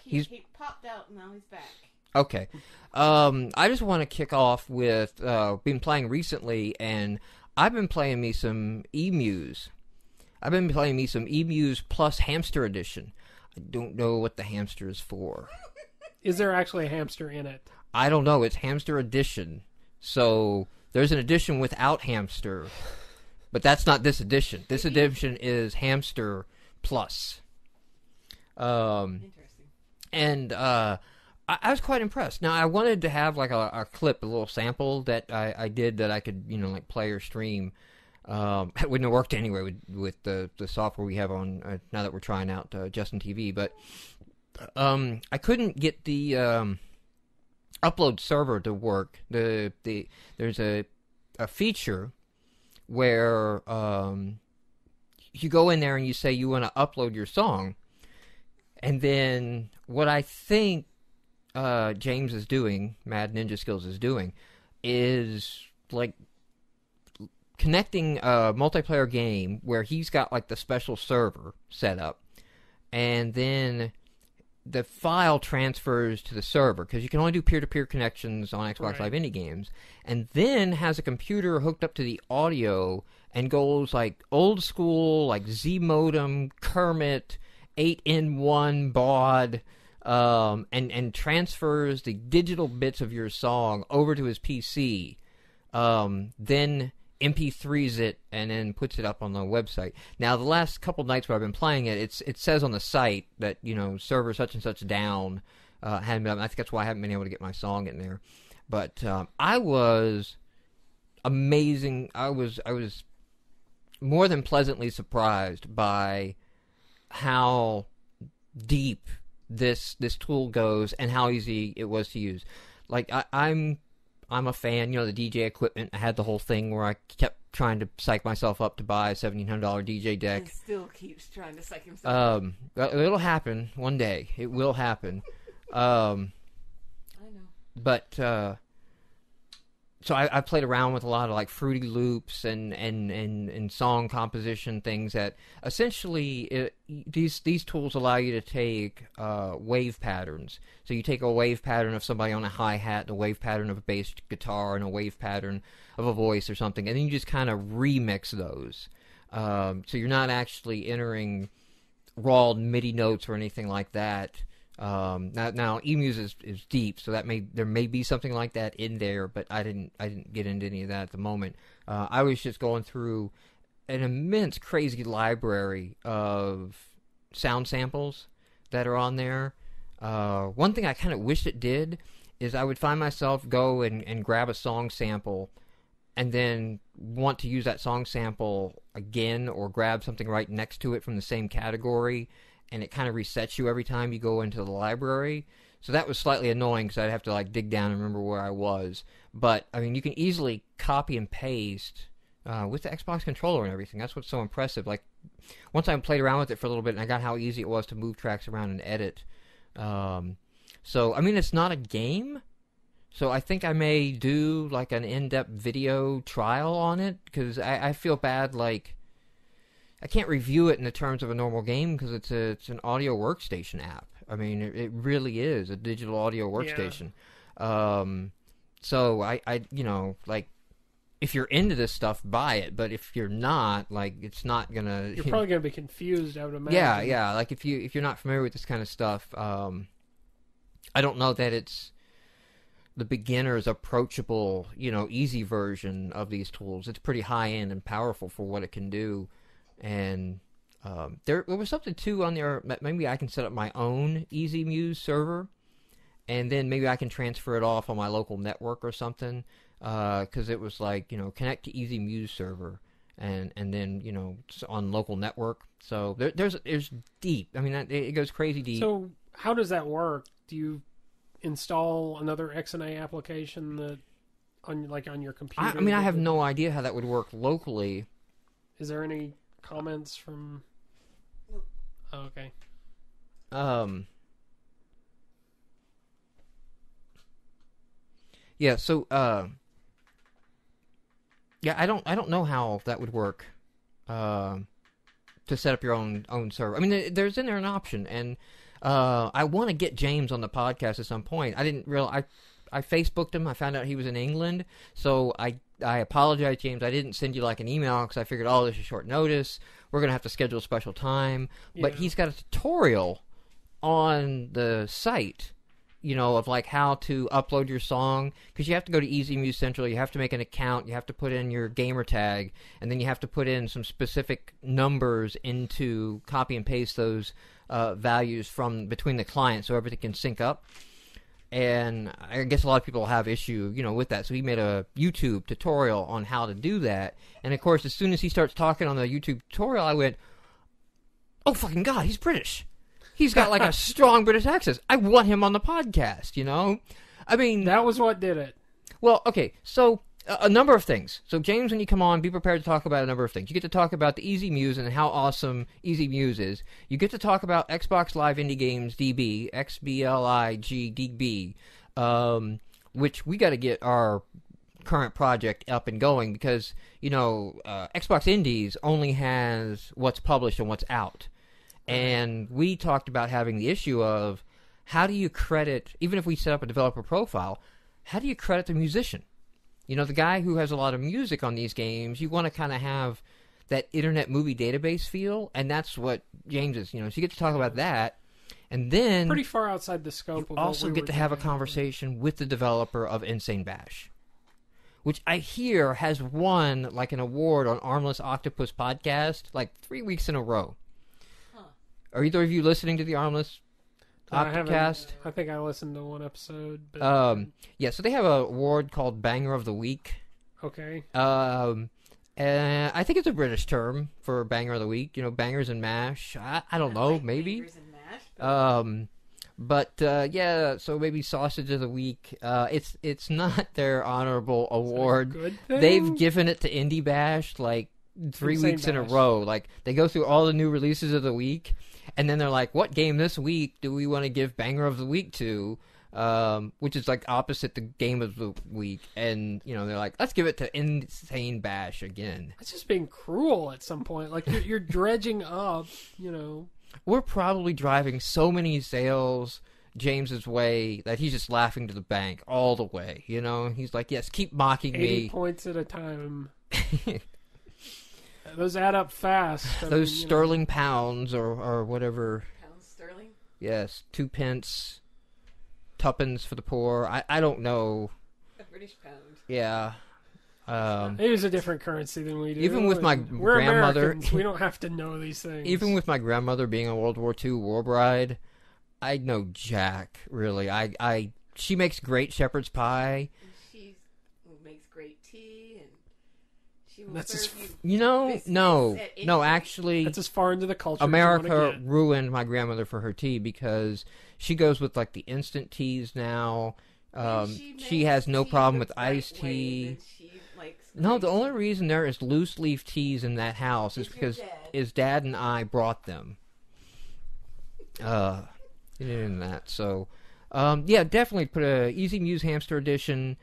He popped out and now he's back. Okay. I just want to kick off with been playing recently, and I've been playing me some ezmuze. I've been playing me some ezmuze plus Hamster Edition. I don't know what the hamster is for. Is there actually a hamster in it? I don't know. It's Hamster Edition. So there's an edition without hamster, but that's not this edition. This edition is Hamster Plus. Interesting. And I was quite impressed. Now, I wanted to have like a clip, a little sample that I did that I could, like play or stream. It wouldn't have worked anyway with the software we have on now that we're trying out Justin TV. But I couldn't get the upload server to work. There's a feature where you go in there and you say you want to upload your song, and then what I think James is doing, Mad Ninja Skills is doing, is like connecting a multiplayer game where he's got like the special server set up, and then the file transfers to the server, because you can only do peer-to-peer connections on Xbox Live Indie games, and then has a computer hooked up to the audio and goes like old school, like Z modem, Kermit, 8-in-1 baud, and transfers the digital bits of your song over to his PC, then MP3s it, and then puts it up on the website. Now, the last couple nights where I've been playing it, it says on the site that, server such and such down, hadn't been up. I think that's why I haven't been able to get my song in there. But I was amazing. I was more than pleasantly surprised by how deep this tool goes and how easy it was to use. Like, I'm a fan, the DJ equipment. I had the whole thing where I kept trying to psych myself up to buy a $1,700 DJ deck. And still keeps trying to psych himself up. It'll happen one day. It will happen. I know. But so I played around with a lot of like Fruity Loops and song composition things that essentially these tools allow you to take wave patterns. So you take a wave pattern of somebody on a hi-hat, a wave pattern of a bass guitar, and a wave pattern of a voice or something, and then you just kind of remix those. So you're not actually entering raw MIDI notes or anything like that. Now ezmuze is deep, so there may be something like that in there, but I didn't get into any of that at the moment. I was just going through an immense, crazy library of sound samples that are on there. One thing I kind of wished it did is I would find myself go and grab a song sample and then want to use that song sample again or grab something right next to it from the same category, and it kind of resets you every time you go into the library. So that was slightly annoying because I'd have to like dig down and remember where I was. But, I mean, you can easily copy and paste with the Xbox controller and everything. That's what's so impressive. Like, once I played around with it for a little bit and I got how easy it was to move tracks around and edit. So, I mean, it's not a game. So I think I may do like an in-depth video trial on it because I feel bad, like, I can't review it in the terms of a normal game because it's an audio workstation app. I mean, it really is a digital audio workstation. Yeah. So I like, if you're into this stuff, buy it. But if you're not, like, it's not gonna. You're probably gonna be confused, I would imagine. Yeah. Like if you're not familiar with this kind of stuff, I don't know that it's the beginner's approachable, easy version of these tools. It's pretty high end and powerful for what it can do. And there was something too on there that maybe I can set up my own ezmuze server, and then maybe I can transfer it off on my local network or something. Because it was like, connect to ezmuze server, and then on local network. So there's deep. I mean, it goes crazy deep. So how does that work? Do you install another XNA application that on your computer? I mean, I have no idea how that would work locally. Is there any comments from? Oh, okay. Yeah. So yeah, I don't know how that would work. To set up your own server. I mean, there's in there an option, and I want to get James on the podcast at some point. I didn't realize I Facebooked him. I found out he was in England, so I apologize, James. I didn't send you like an email because I figured, oh, this is short notice. We're gonna have to schedule a special time. But he's got a tutorial on the site, of like how to upload your song, because you have to go to ezmuze Central, you have to make an account, you have to put in your gamer tag, and then you have to put in some specific numbers into copy and paste those values from between the clients so everything can sync up. And I guess a lot of people have issue, with that. So he made a YouTube tutorial on how to do that. And of course, as soon as he starts talking on the YouTube tutorial, I went, "Oh fucking God, he's British. He's got like a strong British accent. I want him on the podcast." I mean, that was what did it. Well, okay, so a number of things. So James, when you come on, be prepared to talk about a number of things. You get to talk about the ezmuze and how awesome ezmuze is. You get to talk about Xbox Live Indie Games DB, xbligdb, which we got to get our current project up and going because, Xbox Indies only has what's published and what's out. And we talked about having the issue of how do you credit, even if we set up a developer profile, how do you credit the musician? The guy who has a lot of music on these games, you want to kind of have that Internet Movie Database feel, and that's what James is. So you get to talk about that, and then pretty far outside the scope. You of also get to have a conversation with the developer of Insane Bash, which I hear has won like an award on Armless Octopus podcast like 3 weeks in a row. Huh. Are either of you listening to the Armless Octocast? I think I listened to one episode. But... yeah, so they have an award called Banger of the Week. Okay. And I think it's a British term for Banger of the Week. Bangers and mash. I don't know, maybe. Bangers and mash, yeah. So maybe sausage of the week. It's not their honorable award. Good thing? They've given it to Indie Bash like 3 weeks in a row. Like they go through all the new releases of the week. And then they're like, what game this week do we want to give Banger of the Week to? Which is like opposite the Game of the Week. And, they're like, let's give it to Insane Bash again. That's just being cruel at some point. Like, you're dredging up, We're probably driving so many sales James's way that he's just laughing to the bank all the way. He's like, yes, keep mocking 80 me. points at a time. Those add up fast. Those sterling pounds or whatever. Pounds sterling? Yes, 2 pence, tuppence for the poor. I don't know. A British pound. Yeah. It is a different currency than we do. Even with my we're grandmother. Americans. We don't have to know these things. Even with my grandmother being a World War II war bride, I know jack, really. She makes great shepherd's pie. She makes great tea and she will That's serve you. No, actually, that's as far into the culture. America ruined my grandmother for her tea because she goes with like the instant teas now. She has no problem with iced tea. No, the only reason there is loose leaf teas in that house is because Dad and I brought them. In that, so yeah, definitely put a ezmuze Hamster Edition.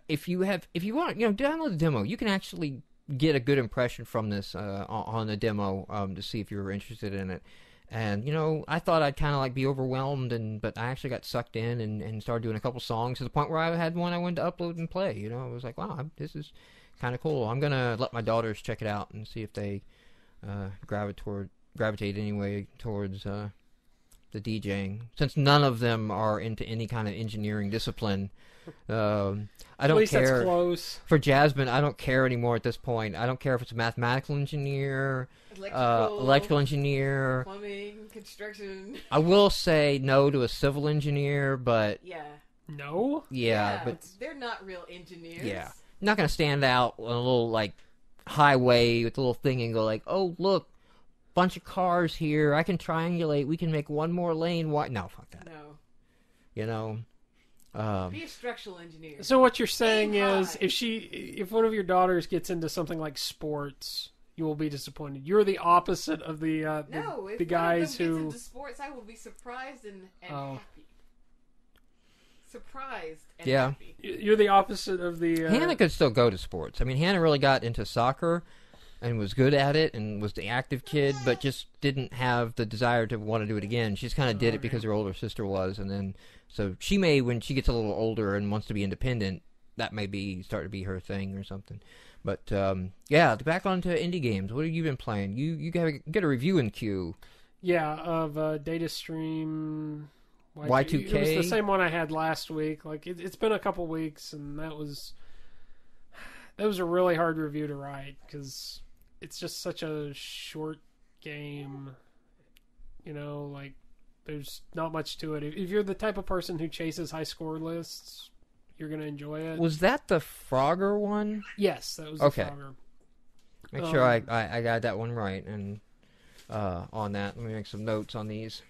If you want, download the demo. You can actually get a good impression from this on the demo to see if you're interested in it. And I thought I'd kind of like be overwhelmed, but I actually got sucked in and started doing a couple songs to the point where I had one I wanted to upload and play. I was like, wow, this is kind of cool. I'm gonna let my daughters check it out and see if they gravitate anyway towards the DJing, since none of them are into any kind of engineering discipline. I don't care. That's close. For Jasmine, I don't care anymore at this point. I don't care if it's a mathematical engineer, electrical engineer, plumbing, construction. I will say no to a civil engineer, but no, but they're not real engineers. Yeah, I'm not gonna stand out on a little like highway with a little thing and go like, oh look, bunch of cars here. I can triangulate. We can make one more lane. Why? No, fuck that. No. Be a structural engineer. So what you're saying is, if one of your daughters gets into something like sports, you will be disappointed. You're the opposite of the guys who. If one of them gets into sports, I will be surprised and happy. Surprised and happy. You're the opposite of the. Hannah could still go to sports. I mean, Hannah really got into soccer, and was good at it and was the active kid, but just didn't have the desire to want to do it again. She just kind of did it because her older sister was, and then so she may, when she gets a little older and wants to be independent, that may be start to be her thing or something. But yeah, back onto indie games. What have you been playing? You get a review in queue. Yeah, of Data Stream Y2K. It was the same one I had last week. Like it's been a couple weeks, and that was a really hard review to write because it's just such a short game. You know, like there's not much to it. If you're the type of person who chases high score lists, you're gonna enjoy it. Was that the Frogger one? Yes, that was the Frogger. Make sure I got that one right and on that. Let me make some notes on these.